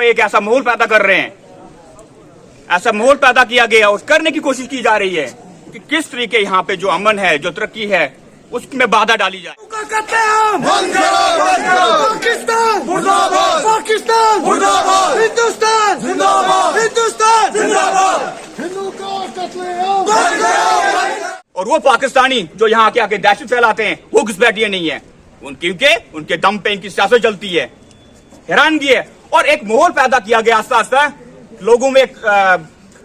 पे एक ऐसा माहौल पैदा कर रहे हैं, ऐसा माहौल पैदा किया गया और करने की कोशिश की जा रही है कि किस तरीके यहाँ पे जो अमन है, जो तरक्की है, उसमें बाधा डाली जाए। पाकिस्तान मुर्दाबाद, पाकिस्तान मुर्दाबाद, हिंदुस्तान जिंदाबाद, हिंदुस्तान जिंदाबाद, हिंदू का कत्लेआम। और वो पाकिस्तानी जो यहाँ आके दहशत फैलाते हैं वो घुसपैठिए नहीं है, क्योंकि उनके दम पे इनकी सियासत चलती है। हैरानगी है। और एक माहौल पैदा किया गया, आस्ता आस्ता लोगों में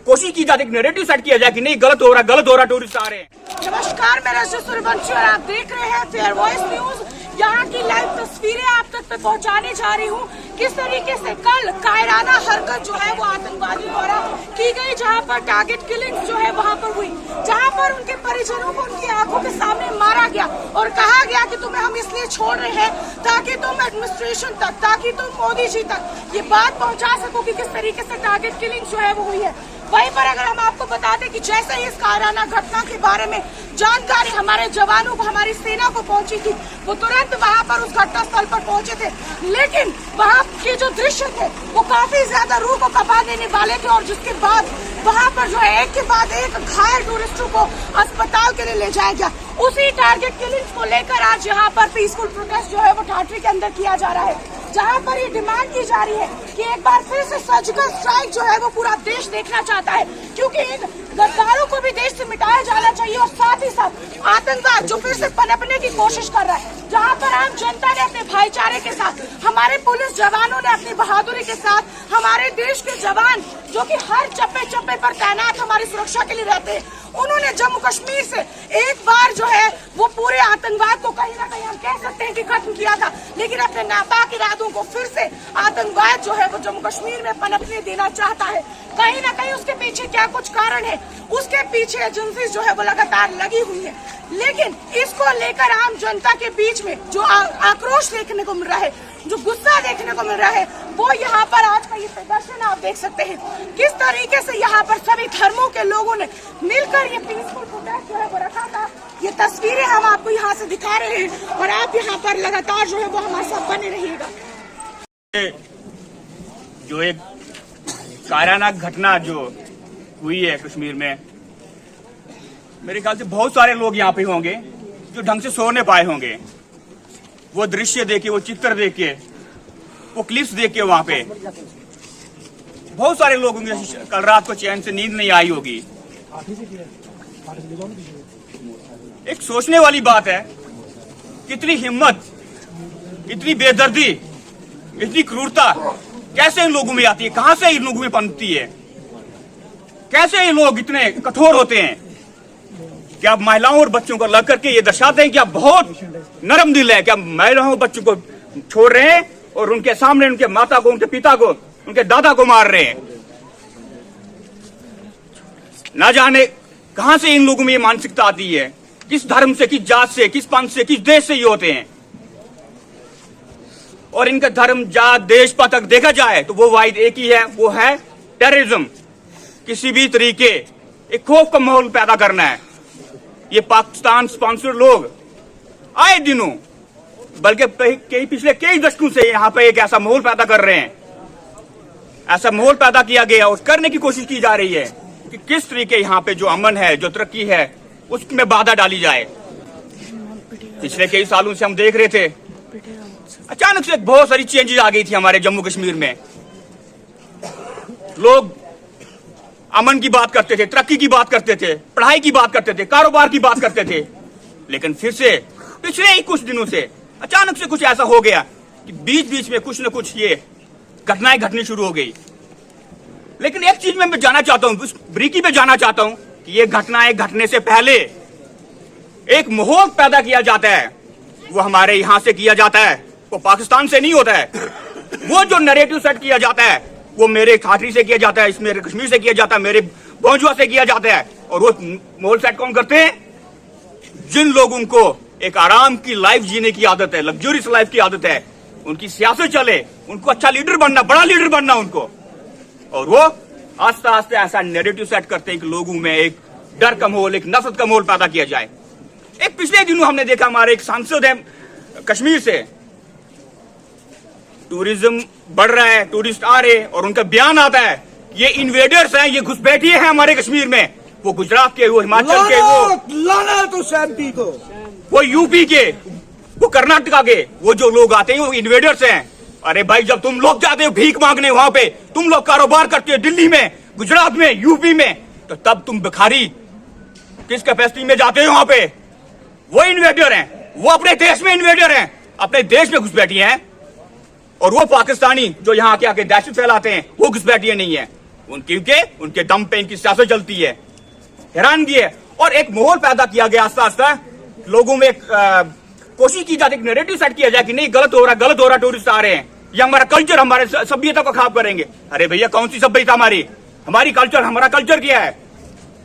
कोशिश की जाती है, नैरेटिव सेट किया जाए कि नहीं गलत हो रहा, टूरिस्ट आ रहे हैं। नमस्कार, मैं रजनी सूर्यवंशी और आप देख रहे हैं फेयर वॉइस न्यूज। यहाँ की लाइव तस्वीरें आप तक पे पहुँचाने जा रही हूँ। किस तरीके से कल कायराना हरकत जो है वो आतंकवादी द्वारा की गई, जहाँ पर टारगेट किलिंग जो है वहाँ पर हुई, जहाँ पर उनके परिजनों को उनकी आंखों के सामने मारा गया और कहा गया कि तुम्हें हम इसलिए छोड़ रहे हैं ताकि तुम एडमिनिस्ट्रेशन तक, ताकि तुम मोदी जी तक ये बात पहुँचा सको कि किस तरीके से टारगेट किलिंग जो है वो हुई है। वहीं पर अगर हम आपको बता दें कि जैसे ही इस कायराना घटना के बारे में जानकारी हमारे जवानों को, हमारी सेना को पहुंची थी, वो तुरंत वहां पर उस घटना स्थल पर पहुंचे थे। लेकिन वहां के जो दृश्य थे वो काफी ज्यादा रूह को कंपा देने वाले थे और जिसके बाद वहां पर जो है एक के बाद एक घायल टूरिस्टों को अस्पताल के लिए ले जाया गया। उसी टारगेट किलिंग को लेकर आज यहाँ पर पीसफुल प्रोटेस्ट जो है वो ठाठरी के अंदर किया जा रहा है, जहाँ पर ये डिमांड की जा रही है कि एक बार फिर से सर्जिकल स्ट्राइक जो है वो पूरा देश देखना चाहता है, क्योंकि इन गद्दारों को भी देश से मिटाया जाना चाहिए और साथ ही साथ आतंकवाद जो फिर से पनपने की कोशिश कर रहा है, जहाँ पर आम जनता ने अपने भाईचारे के साथ, हमारे पुलिस जवानों ने अपनी बहादुरी के साथ, हमारे देश के जवान जो कि हर चप्पे चप्पे पर तैनात हमारी सुरक्षा के लिए रहते हैं, उन्होंने जम्मू कश्मीर से एक बार जो है वो पूरे आतंकवाद को कहीं ना कहीं हम कह सकते हैं कि खत्म किया था। लेकिन अपने नापाक इरादों को फिर से आतंकवाद जो है वो जम्मू कश्मीर में पनपने देना चाहता है। कहीं ना कहीं उसके पीछे क्या कुछ कारण है, उसके पीछे एजेंसी जो है वो लगातार लगी हुई है। लेकिन इसको लेकर आम जनता के बीच में जो आक्रोश देखने को मिल रहा है, जो गुस्सा देखने को मिल रहा है, वो यहाँ पर आज का ये प्रदर्शन आप देख सकते हैं किस तरीके से यहाँ पर सभी धर्मों के लोगों ने मिलकर ये पीसफुल प्रोटेस्ट जो है वो रखा था। ये तस्वीरें हम आपको यहाँ से दिखा रहे हैं और आप यहाँ पर लगातार जो है वो हमारे साथ बने रहिएगा। जो एक कायराना घटना जो हुई है कश्मीर में, मेरे ख्याल से बहुत सारे लोग यहाँ पे होंगे जो ढंग से सो नहीं पाए होंगे। वो दृश्य देखे, वो चित्र देखे, वो क्लिप्स देखे, वहां पे बहुत सारे लोग होंगे कल रात को चैन से नींद नहीं आई होगी। एक सोचने वाली बात है, कितनी हिम्मत, इतनी बेदर्दी, इतनी क्रूरता कैसे इन लोगों में आती है, कहां से इन लोगों में पनपती है, कैसे ये लोग इतने कठोर होते हैं कि आप महिलाओं और बच्चों को लग करके ये दर्शाते हैं कि आप बहुत नरम दिल है, कि आप महिलाओं और बच्चों को छोड़ रहे हैं और उनके सामने उनके माता को, उनके पिता को, उनके दादा को मार रहे हैं। ना जाने कहां से इन लोगों में ये मानसिकता आती है, किस धर्म से, किस जात से, किस पंथ से, किस देश से ये होते हैं। और इनका धर्म, जात, देश पर तक देखा जाए तो वो वाहिद एक ही है, वो है टेररिज्म। किसी भी तरीके एक खौफ का माहौल पैदा करना है। ये पाकिस्तान स्पॉन्सर लोग आए दिनों, बल्कि पिछले कई दशकों से यहाँ पे एक ऐसा माहौल पैदा कर रहे हैं, ऐसा माहौल पैदा किया गया और करने की कोशिश की जा रही है कि किस तरीके यहाँ पे जो अमन है, जो तरक्की है, उसमें बाधा डाली जाए। पिछले कई सालों से हम देख रहे थे, अचानक से बहुत सारी चेंजेस आ गई थी हमारे जम्मू कश्मीर में। लोग अमन की बात करते थे, तरक्की की बात करते थे, पढ़ाई की बात करते थे, कारोबार की बात करते थे। लेकिन फिर से पिछले ही कुछ दिनों से अचानक से कुछ ऐसा हो गया कि बीच बीच में कुछ न कुछ ये घटनाएं घटनी शुरू हो गई। लेकिन एक चीज में मैं जाना चाहता हूं, उस ब्रीकी पे जाना चाहता हूं कि ये घटनाएं घटने से पहले एक माहौल पैदा किया जाता है, वो हमारे यहां से किया जाता है, वो पाकिस्तान से नहीं होता है। वो जो नैरेटिव सेट किया जाता है वो मेरे ठाठरी से किया जाता है, मेरे कश्मीर से किया जाता है, मेरे भोंजवा से किया जाता है। और वो माहौल सेट कौन करते हैं? जिन लोगों को एक आराम की लाइफ जीने की आदत है, लग्जरियस लाइफ की आदत है, उनकी सियासत चले, उनको अच्छा लीडर बनना, बड़ा लीडर बनना उनको, और वो आस्ते आस्ते ऐसा नैरेटिव सेट करते हैं कि लोगों में एक डर का माहौल, एक नफरत का माहौल पैदा किया जाए। एक पिछले दिनों हमने देखा, हमारे एक सांसद है कश्मीर से, टूरिज्म बढ़ रहा है, टूरिस्ट आ रहे और उनका बयान आता है ये इन्वेडर्स हैं, ये घुसपैठिए हैं हमारे कश्मीर में। वो गुजरात के, वो हिमाचल के, वो यूपी के, वो कर्नाटका के, वो जो लोग आते हैं वो इन्वेडर्स हैं। अरे भाई, जब तुम लोग जाते हो भीख मांगने वहां पे, तुम लोग कारोबार करते हो दिल्ली में, गुजरात में, यूपी में, तो तब तुम भिखारी किस कैपेसिटी में जाते हो वहां पे? वो इन्वेडर हैं, वो अपने देश में इन्वेडर हैं, अपने देश में घुसपैठिए हैं। और वो पाकिस्तानी जो यहाँ आके आके दहशत फैलाते हैं, वो घुसपैठिए नहीं है। उनके दम पे इनकी सियासत चलती है। हैरानगी है। और एक माहौल पैदा किया गया आस्ता आस्ता, लोगों में कोशिश की जाती है, नैरेटिव सेट किया जाए कि नहीं गलत हो रहा, टूरिस्ट आ रहे हैं, ये हमारा कल्चर, हमारे सभ्यता को खराब करेंगे। अरे भैया, कौन सी सभ्यता हमारी कल्चर, हमारा कल्चर क्या है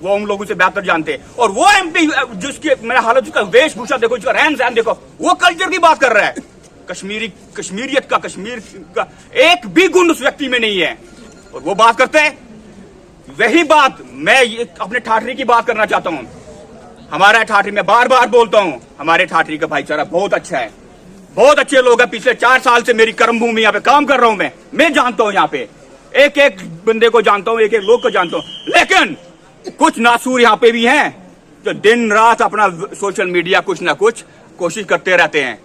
वो हम लोगों से बेहतर जानते हैं। और वो एमपी जिसके मेरा हालत, जिसका वेशभूषा देखो, जिसका रहन सहन देखो, वो कल्चर की बात कर रहा है। कश्मीरियत का, कश्मीर का एक भी गुण उस व्यक्ति में नहीं है और वो बात करते हैं। वही बात मैं अपने ठाठरी की बात करना चाहता हूं। हमारा ठाठरी, मैं बार बार बोलता हूं, हमारे ठाठरी का भाईचारा बहुत अच्छा है, बहुत अच्छे लोग हैं। पिछले 4 साल से मेरी कर्मभूमि यहाँ पे काम कर रहा हूं, मैं जानता हूं, यहाँ पे एक एक बंदे को जानता हूं, एक एक लोग को जानता हूं। लेकिन कुछ नासूर यहाँ पे भी हैं जो दिन रात अपना सोशल मीडिया कुछ ना कुछ कोशिश करते रहते हैं।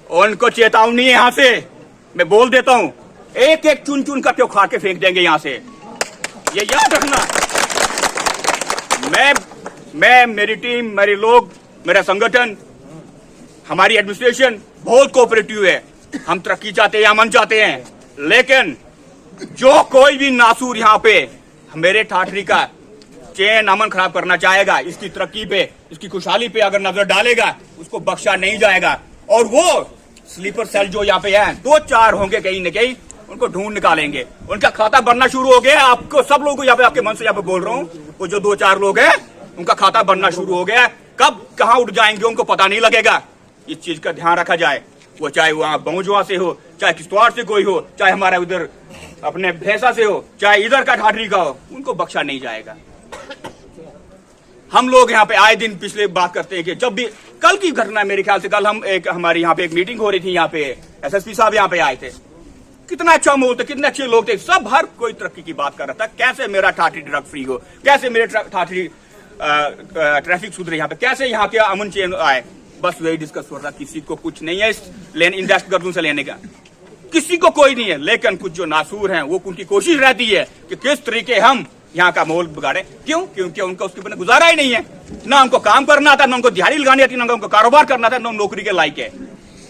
उनको चेतावनी है, यहां से मैं बोल देता हूं, एक एक चुन चुन करके उखाड़ के फेंक देंगे यहां से, ये याद रखना। मैं मेरी टीम, मेरे लोग, मेरा संगठन, हमारी एडमिनिस्ट्रेशन बहुत कोऑपरेटिव है। हम तरक्की चाहते हैं, अमन चाहते हैं, लेकिन जो कोई भी नासूर यहाँ पे मेरे ठाठरी का चैन अमन खराब करना चाहेगा, इसकी तरक्की पे, इसकी खुशहाली पे अगर नजर डालेगा, उसको बख्शा नहीं जाएगा। और वो स्लीपर सेल जो यहाँ पे है, 2-4 होंगे कहीं न कहीं, उनको ढूंढ निकालेंगे। उनका खाता बनना शुरू हो गया। आपको सब लोगों को यहाँ पे, आपके मन से यहाँ पे बोल रहा हूँ, वो जो 2-4 लोग हैं उनका खाता बनना शुरू हो गया। कब कहाँ उठ जाएंगे उनको पता नहीं लगेगा। इस चीज का ध्यान रखा जाए। वो चाहे वहां बहुजुआ से हो, चाहे किश्तवाड़ से कोई हो, चाहे हमारा उधर अपने भैंसा से हो, चाहे इधर का ठाठरी का हो, उनको बख्शा नहीं जाएगा। हम लोग यहाँ पे आए दिन पिछले बात करते हैं कि जब भी, कल की घटना मेरे ख्याल से, कल हमारी यहाँ पे एक मीटिंग हो रही थी, यहाँ पे एसएसपी साहब यहाँ पे आए थे। कितना अच्छा माहौल था, कितने अच्छे लोग थे, सब हर कोई तरक्की की बात कर रहा था, कैसे मेरा ठाठरी ड्रग फ्री हो, कैसे मेरे ठाठरी ट्रैफिक सुधरे, यहाँ पे कैसे यहाँ के अमन चैन आए। बस वही डिस्कस हो रहा। किसी को कुछ नहीं है इन दहशतगर्दों से लेने का, किसी को कोई नहीं है। लेकिन कुछ जो नासूर हैं, वो उनकी कोशिश रहती है कि किस तरीके हम यहाँ का माहौल बिगाड़े। क्यों? क्योंकि उनका उसके बिना गुजारा ही नहीं है। ना उनको काम करना आता, ना उनको दिहाड़ी लगानी आती, ना उनको कारोबार करना था, ना नौकरी के लायक है।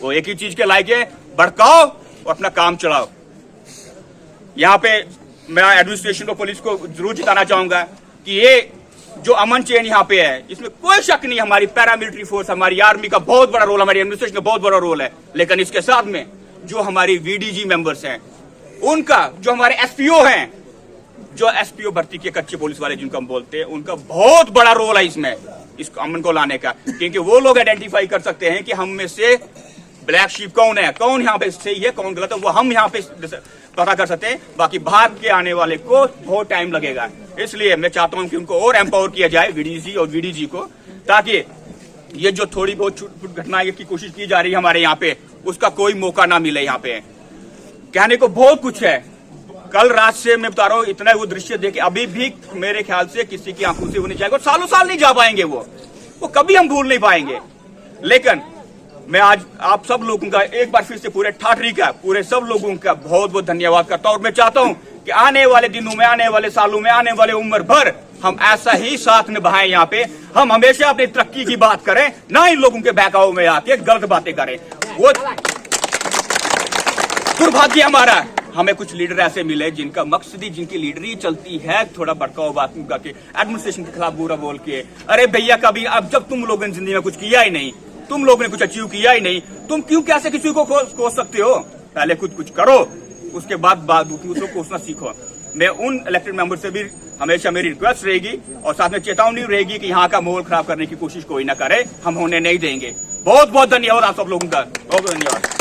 वो एक ही चीज के लायक है, भड़काओ और अपना काम चलाओ। यहाँ पे मैं एडमिनिस्ट्रेशन को, पुलिस को जरूर जिताना चाहूंगा कि ये जो अमन चैन यहाँ पे है, इसमें कोई शक नहीं, हमारी पैरामिलिट्री फोर्स, हमारी आर्मी का बहुत बड़ा रोल, हमारी एडमिनिस्ट्रेशन का बहुत बड़ा रोल है। लेकिन इसके साथ में जो हमारी वीडीजी मेंबर्स हैं, उनका, जो हमारे एसपीओ हैं, जो एसपीओ भर्ती के कच्चे पुलिस वाले जिनको हम बोलते हैं, उनका बहुत बड़ा रोल है इसमें, इस अमन को लाने का। क्योंकि वो लोग आइडेंटिफाई कर सकते हैं कि हम में से ब्लैक शीप कौन है, कौन यहाँ पे सही है, कौन गलत है, वो हम यहाँ पे पता कर सकते हैं। बाकी बाहर के आने वाले को बहुत टाइम लगेगा। इसलिए मैं चाहता हूं कि उनको और एम्पावर किया जाए, वीडीसी और वीडीजी को, ताकि ये जो थोड़ी बहुत छूट घटनाएं की कोशिश की जा रही है हमारे यहाँ पे, उसका कोई मौका ना मिले। यहाँ पे कहने को बहुत कुछ है। कल रात से मैं बता रहा हूँ, इतना वो दृश्य देखे अभी भी मेरे ख्याल से किसी की आंखों से होने जाएगा, और सालों साल नहीं जा पाएंगे वो कभी हम भूल नहीं पाएंगे। लेकिन मैं आज आप सब लोगों का एक बार फिर से, पूरे ठाठरी का, पूरे सब लोगों का बहुत बहुत धन्यवाद करता हूं। और मैं चाहता हूं कि आने वाले दिनों में, आने वाले सालों में, आने वाले उम्र भर हम ऐसा ही साथ निभाएं। यहाँ पे हम हमेशा अपनी तरक्की की बात करें, ना इन लोगों के बहकाव में आके गलत बातें करें। वो दुर्भाग्य हमारा, हमें कुछ लीडर ऐसे मिले जिनका मकसदी, जिनकी लीडरी चलती है थोड़ा भड़काऊ बात करके, एडमिनिस्ट्रेशन के खिलाफ बुरा बोल के। अरे भैया, कभी अब जब तुम लोगों ने जिंदगी में कुछ किया ही नहीं, तुम लोगों ने कुछ अचीव किया ही नहीं, तुम क्यों कैसे किसी को कोस सकते हो? पहले खुद कुछ करो, उसके बाद दूसरों को कोसना सीखो। मैं उन इलेक्टेड मेंबर से भी हमेशा मेरी रिक्वेस्ट रहेगी और साथ में चेतावनी रहेगी कि यहाँ का माहौल खराब करने की कोशिश कोई ना करे, हम होने नहीं देंगे। बहुत बहुत धन्यवाद आप सब लोगों का, बहुत धन्यवाद।